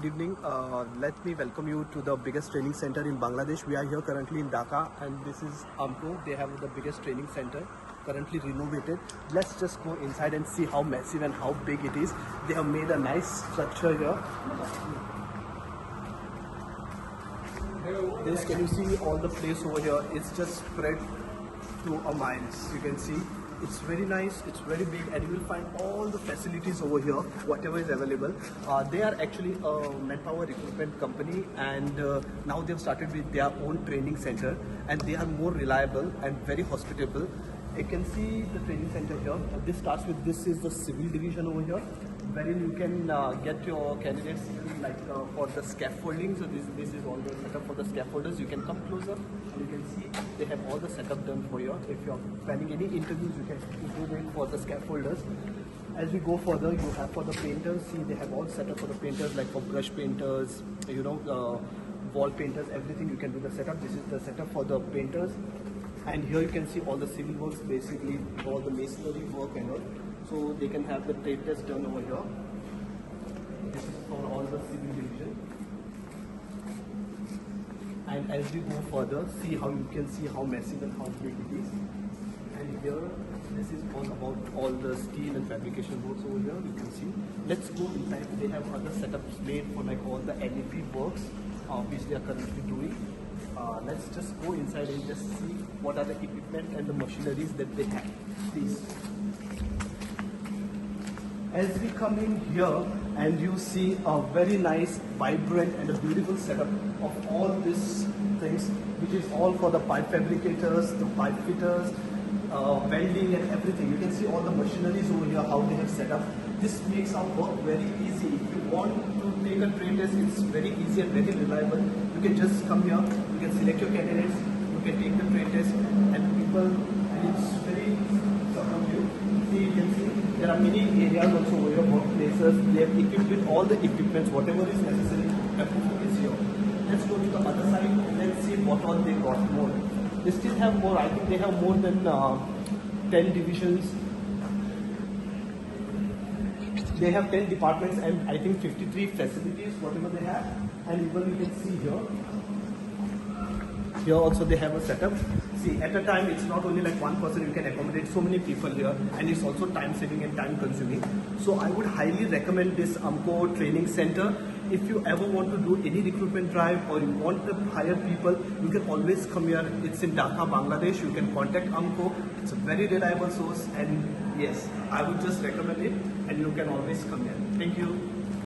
good evening. Let me welcome you to the biggest training center in Bangladesh. We are here currently in Dhaka, and this is AMCO. They have the biggest training center, currently renovated. Let's just go inside and see how massive and how big it is. They have made a nice structure here. This, can you see all the place over here? It's just spread to a miles. You can see it's very nice, it's very big, and you will find all the facilities over here, whatever is available. They are actually a Manpower recruitment company, and now they've started with their own training center, and they are more reliable and very hospitable. You can see the training center here. This starts with, this is the civil division over here, wherein you can get your candidates like for the scaffolding. So this is all the setup for the scaffolders. You can come closer and you can see they have all the setup done for you. If you're planning any interviews, you can do it for the scaffolders. As we go further, you have for the painters. See, they have all setup for the painters, like for brush painters, wall painters, everything you can do the setup. This is the setup for the painters. And here you can see all the civil works, basically all the masonry work and all. So they can have the trade test done over here. This is for all the civil division. And as we go further, see how you can see how massive and how big it is. And here, this is all about all the steel and fabrication works over here. You can see. Let's go inside. They have other setups made for like all the LED works, which they are currently doing. Let's just go inside and just see what are the equipment and the machineries that they have. Please. As we come in here and you see a very nice, vibrant and a beautiful setup of all these things, which is all for the pipe fabricators, the pipe fitters, welding and everything. You can see all the machineries over here, how they have set up. This makes our work very easy. If you want to take a trade test, it's very easy and very reliable. You can just come here, you can select your candidates, you can take the trade test, and it's very from you. See, you can see there are many areas also over here, workplaces. They have equipped with all the equipments, whatever is necessary. Everything is here. Let's go to the other side and let's see what all they got more. They still have more. I think they have more than 10 divisions. They have 10 departments and I think 53 facilities, whatever they have. And even you can see here. Here also they have a setup. See, at a time it's not only like one person, you can accommodate so many people here, and it's also time saving and time consuming. So I would highly recommend this AMCO training center. If you ever want to do any recruitment drive or you want to hire people, you can always come here. It's in Dhaka, Bangladesh. You can contact AMCO. It's a very reliable source, and yes, I would just recommend it, and you can always come here. Thank you.